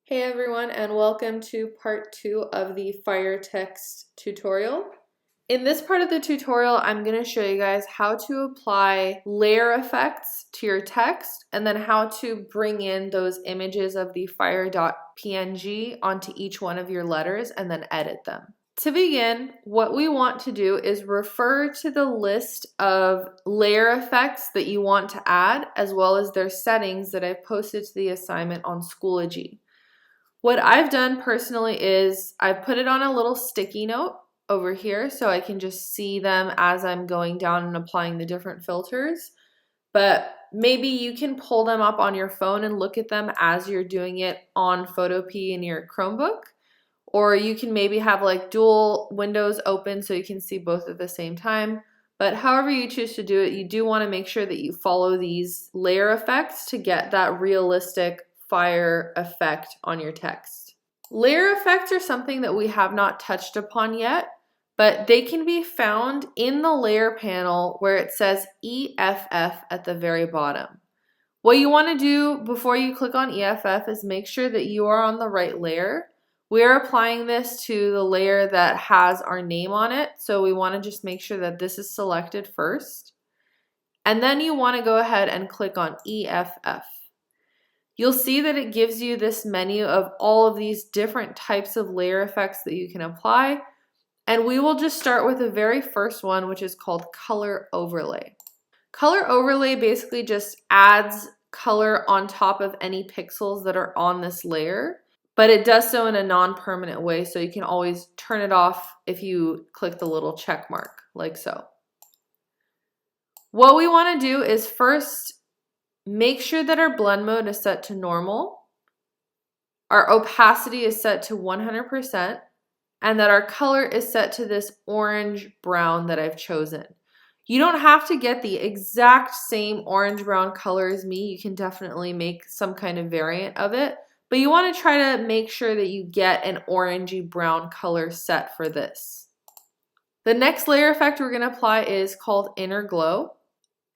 Hey everyone, and welcome to part 2 of the Fire Text tutorial. In this part of the tutorial, I'm going to show you guys how to apply layer effects to your text and then how to bring in those images of the fire.png onto each one of your letters and then edit them. To begin, what we want to do is refer to the list of layer effects that you want to add, as well as their settings that I've posted to the assignment on Schoology. What I've done personally is I've put it on a little sticky note over here so I can just see them as I'm going down and applying the different filters. But maybe you can pull them up on your phone and look at them as you're doing it on Photopea in your Chromebook. Or you can maybe have like dual windows open so you can see both at the same time. But however you choose to do it, you do want to make sure that you follow these layer effects to get that realistic fire effect on your text. Layer effects are something that we have not touched upon yet, but they can be found in the layer panel where it says EFF at the very bottom. What you want to do before you click on EFF is make sure that you are on the right layer. We are applying this to the layer that has our name on it, so we want to just make sure that this is selected first. And then you want to go ahead and click on EFF. You'll see that it gives you this menu of all of these different types of layer effects that you can apply. And we will just start with the very first one, which is called color overlay. Color overlay basically just adds color on top of any pixels that are on this layer, but it does so in a non-permanent way, so you can always turn it off if you click the little check mark, like so. What we want to do is first make sure that our blend mode is set to normal, our opacity is set to 100%, and that our color is set to this orange-brown that I've chosen. You don't have to get the exact same orange-brown color as me. You can definitely make some kind of variant of it, but you want to try to make sure that you get an orangey-brown color set for this. The next layer effect we're going to apply is called Inner Glow.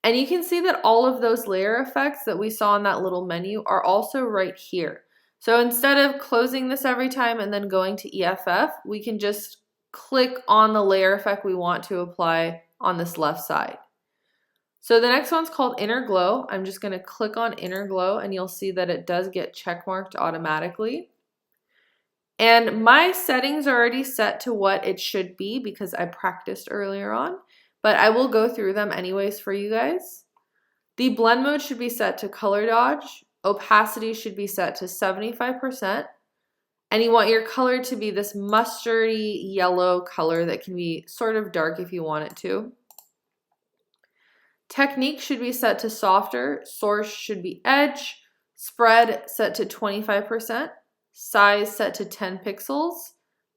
And you can see that all of those layer effects that we saw in that little menu are also right here. So instead of closing this every time and then going to EFF, we can just click on the layer effect we want to apply on this left side. So the next one's called Inner Glow. I'm just going to click on Inner Glow and you'll see that it does get checkmarked automatically. And my settings are already set to what it should be because I practiced earlier on, but I will go through them anyways for you guys. The blend mode should be set to color dodge. Opacity should be set to 75%. And you want your color to be this mustardy yellow color that can be sort of dark if you want it to. Technique should be set to softer. Source should be edge. Spread set to 25%. Size set to 10 pixels.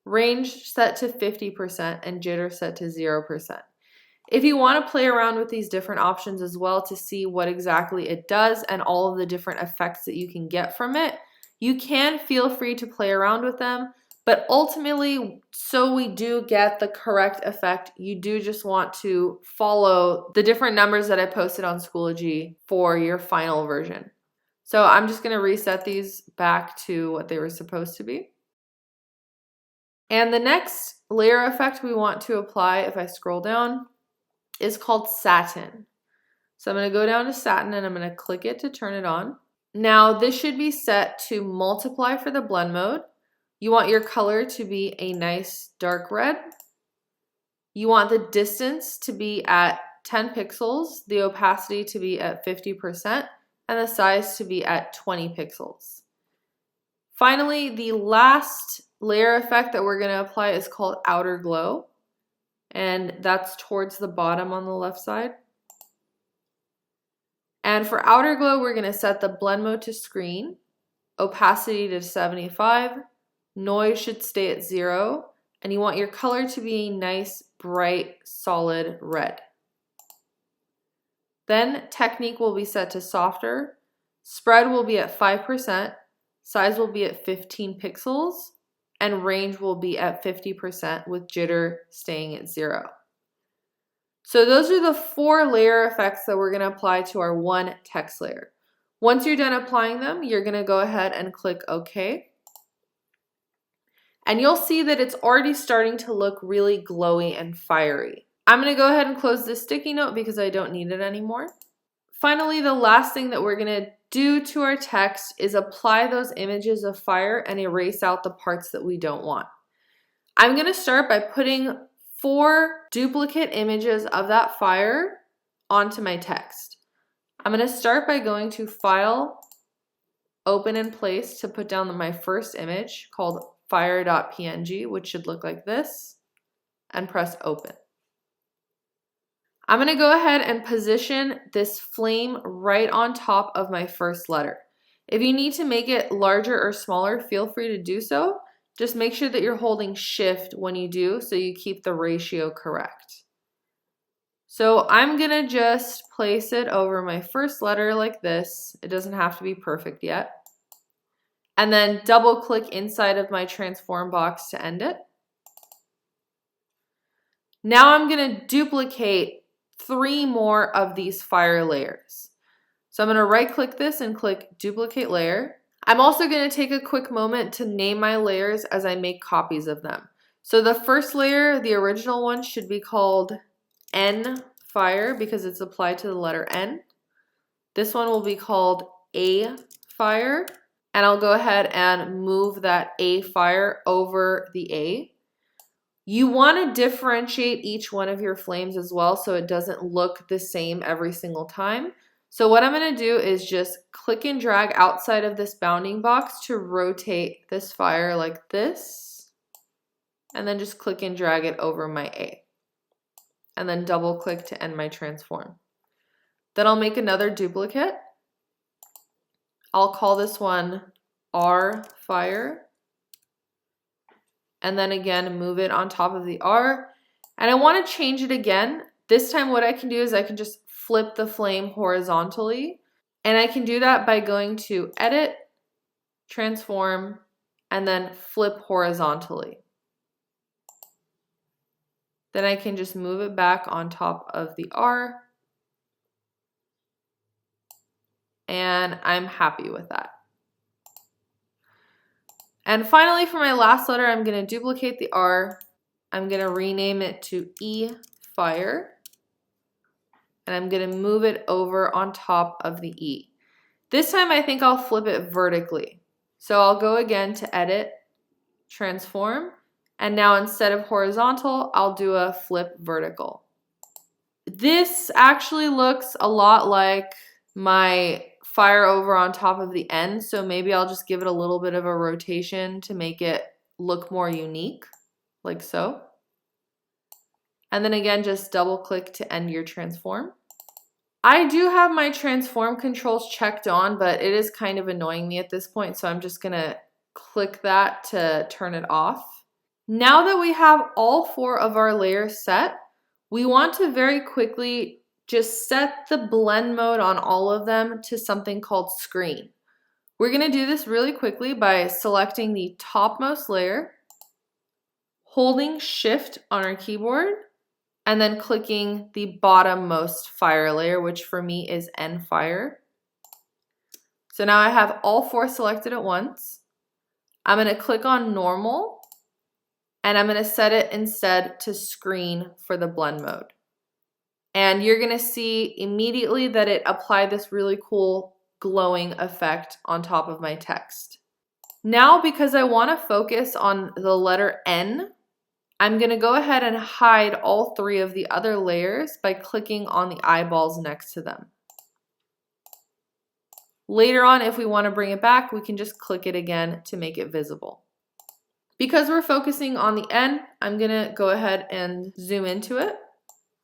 Range set to 50%. And jitter set to 0%. If you want to play around with these different options as well to see what exactly it does and all of the different effects that you can get from it, you can feel free to play around with them. But ultimately, so we do get the correct effect, you do just want to follow the different numbers that I posted on Schoology for your final version. So I'm just going to reset these back to what they were supposed to be. And the next layer effect we want to apply, if I scroll down, is called Satin. So I'm going to go down to Satin and I'm going to click it to turn it on. Now this should be set to multiply for the blend mode. You want your color to be a nice dark red. You want the distance to be at 10 pixels, the opacity to be at 50%, and the size to be at 20 pixels. Finally, the last layer effect that we're going to apply is called Outer Glow. And that's towards the bottom on the left side. And for Outer Glow, we're going to set the blend mode to screen, opacity to 75, noise should stay at 0, and you want your color to be a nice, bright, solid red. Then Technique will be set to softer, spread will be at 5%, size will be at 15 pixels, and range will be at 50% with jitter staying at 0. So those are the 4 layer effects that we're going to apply to our one text layer. Once you're done applying them, you're going to go ahead and click OK. And you'll see that it's already starting to look really glowy and fiery. I'm going to go ahead and close this sticky note because I don't need it anymore. Finally, the last thing that we're going to do to our text is apply those images of fire and erase out the parts that we don't want. I'm going to start by putting 4 duplicate images of that fire onto my text. I'm going to start by going to File, Open and Place to put down my first image called fire.png, which should look like this, and press Open. I'm going to go ahead and position this flame right on top of my first letter. If you need to make it larger or smaller, feel free to do so. Just make sure that you're holding Shift when you do so you keep the ratio correct. So I'm going to just place it over my first letter like this. It doesn't have to be perfect yet. And then double click inside of my transform box to end it. Now I'm going to duplicate 3 more of these fire layers. So I'm going to right click this and click duplicate layer. I'm also going to take a quick moment to name my layers as I make copies of them. So the first layer, the original one, should be called N fire because it's applied to the letter N. This one will be called A fire, and I'll go ahead and move that A fire over the A. You want to differentiate each one of your flames as well so it doesn't look the same every single time. So what I'm going to do is just click and drag outside of this bounding box to rotate this fire like this, and then just click and drag it over my A, and then double click to end my transform. Then I'll make another duplicate. I'll call this one R fire. And then again, move it on top of the R. And I want to change it again. This time what I can do is I can just flip the flame horizontally. And I can do that by going to Edit, Transform, and then Flip Horizontally. Then I can just move it back on top of the R. And I'm happy with that. And finally, for my last letter, I'm going to duplicate the R. I'm going to rename it to E fire. And I'm going to move it over on top of the E. This time I think I'll flip it vertically. So I'll go again to Edit, Transform, and now instead of horizontal, I'll do a flip vertical. This actually looks a lot like my fire over on top of the N, so maybe I'll just give it a little bit of a rotation to make it look more unique, like so. And then again, just double click to end your transform. I do have my transform controls checked on, but it is kind of annoying me at this point, so I'm just gonna click that to turn it off. Now that we have all 4 of our layers set, we want to very quickly just set the blend mode on all of them to something called screen. We're going to do this really quickly by selecting the topmost layer, holding Shift on our keyboard, and then clicking the bottommost fire layer, which for me is N fire. So now I have all 4 selected at once. I'm going to click on normal, and I'm going to set it instead to screen for the blend mode. And you're going to see immediately that it applied this really cool glowing effect on top of my text. Now, because I want to focus on the letter N, I'm going to go ahead and hide all 3 of the other layers by clicking on the eyeballs next to them. Later on, if we want to bring it back, we can just click it again to make it visible. Because we're focusing on the N, I'm going to go ahead and zoom into it.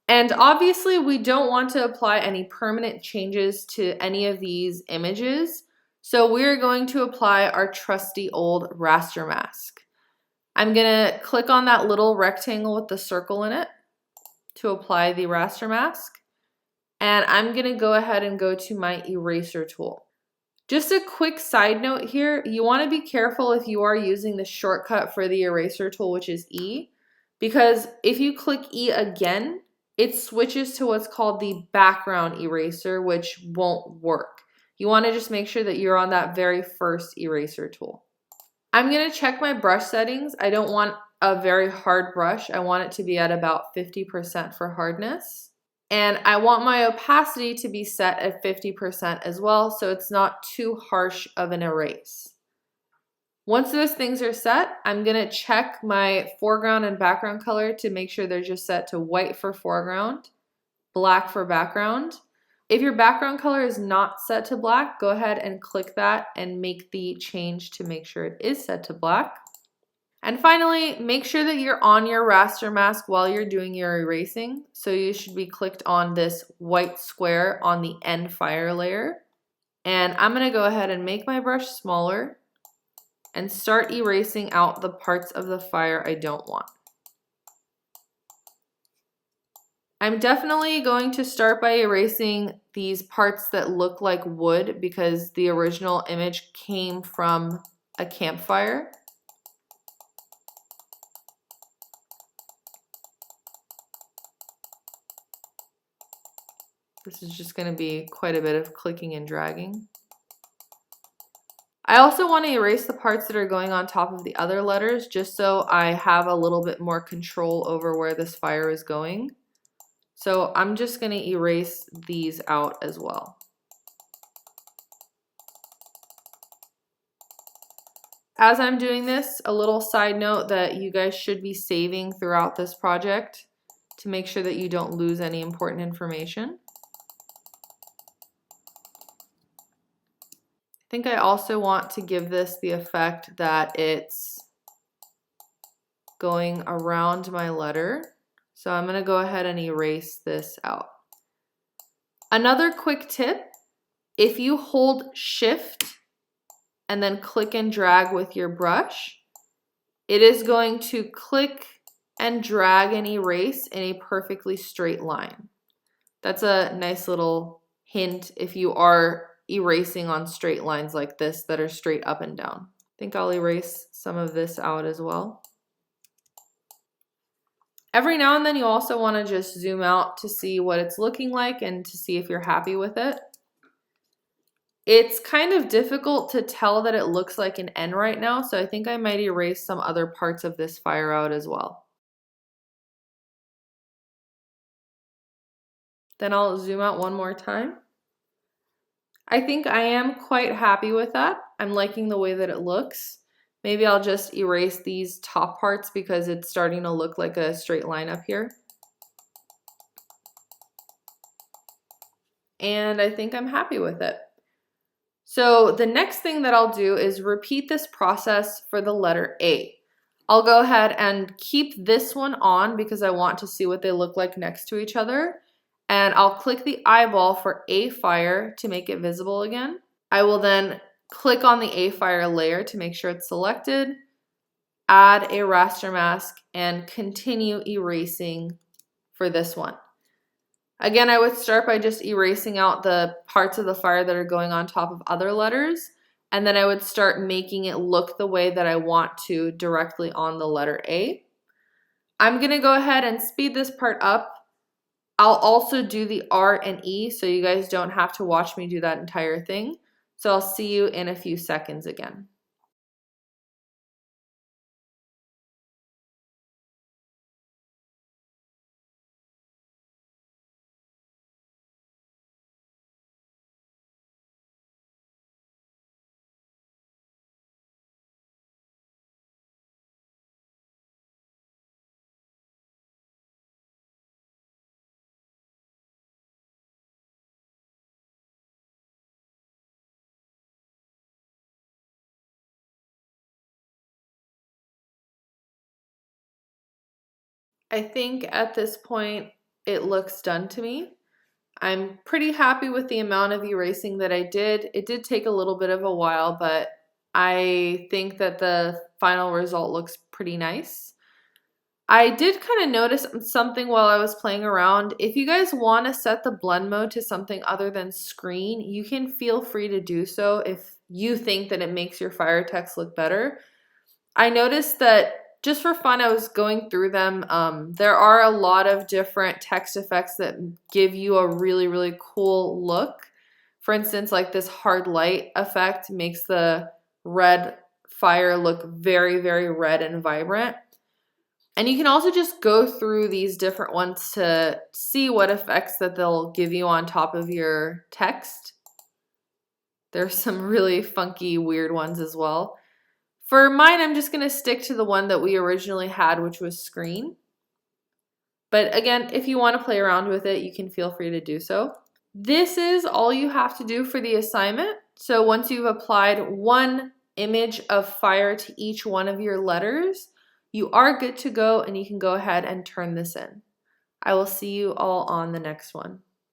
And obviously we don't want to apply any permanent changes to any of these images. So we're going to apply our trusty old raster mask. I'm going to click on that little rectangle with the circle in it to apply the raster mask. And I'm going to go ahead and go to my eraser tool. Just a quick side note here, you want to be careful if you are using the shortcut for the eraser tool, which is E, because if you click E again, it switches to what's called the background eraser, which won't work. You want to just make sure that you're on that very first eraser tool. I'm going to check my brush settings. I don't want a very hard brush. I want it to be at about 50% for hardness. And I want my opacity to be set at 50% as well, so it's not too harsh of an erase. Once those things are set, I'm going to check my foreground and background color to make sure they're just set to white for foreground, black for background. If your background color is not set to black, go ahead and click that and make the change to make sure it is set to black. And finally, make sure that you're on your raster mask while you're doing your erasing. So you should be clicked on this white square on the end fire layer. And I'm going to go ahead and make my brush smaller and start erasing out the parts of the fire I don't want. I'm definitely going to start by erasing these parts that look like wood because the original image came from a campfire. This is just going to be quite a bit of clicking and dragging. I also want to erase the parts that are going on top of the other letters just so I have a little bit more control over where this fire is going. So I'm just going to erase these out as well. As I'm doing this, a little side note that you guys should be saving throughout this project to make sure that you don't lose any important information. I think I also want to give this the effect that it's going around my letter. So I'm going to go ahead and erase this out. Another quick tip, if you hold Shift and then click and drag with your brush, it is going to click and drag and erase in a perfectly straight line. That's a nice little hint if you are erasing on straight lines like this that are straight up and down. I think I'll erase some of this out as well. Every now and then you also want to just zoom out to see what it's looking like and to see if you're happy with it. It's kind of difficult to tell that it looks like an N right now, so I think I might erase some other parts of this fire out as well. Then I'll zoom out one more time. I think I am quite happy with that. I'm liking the way that it looks. Maybe I'll just erase these top parts because it's starting to look like a straight line up here. And I think I'm happy with it. So the next thing that I'll do is repeat this process for the letter A. I'll go ahead and keep this one on because I want to see what they look like next to each other. And I'll click the eyeball for A fire to make it visible again. I will then click on the A fire layer to make sure it's selected, add a raster mask, and continue erasing for this one. Again, I would start by just erasing out the parts of the fire that are going on top of other letters, and then I would start making it look the way that I want to directly on the letter A. I'm going to go ahead and speed this part up. I'll also do the R and E so you guys don't have to watch me do that entire thing. So I'll see you in a few seconds again. I think at this point it looks done to me. I'm pretty happy with the amount of erasing that I did. It did take a little bit of a while, but I think that the final result looks pretty nice. I did kind of notice something while I was playing around. If you guys want to set the blend mode to something other than screen, you can feel free to do so if you think that it makes your fire text look better. I noticed that just for fun, I was going through them. There are a lot of different text effects that give you a really, really cool look. For instance, like this hard light effect makes the red fire look very, very red and vibrant. And you can also just go through these different ones to see what effects that they'll give you on top of your text. There's some really funky, weird ones as well. For mine, I'm just going to stick to the one that we originally had, which was screen. But again, if you want to play around with it, you can feel free to do so. This is all you have to do for the assignment. So once you've applied one image of fire to each one of your letters, you are good to go and you can go ahead and turn this in. I will see you all on the next one.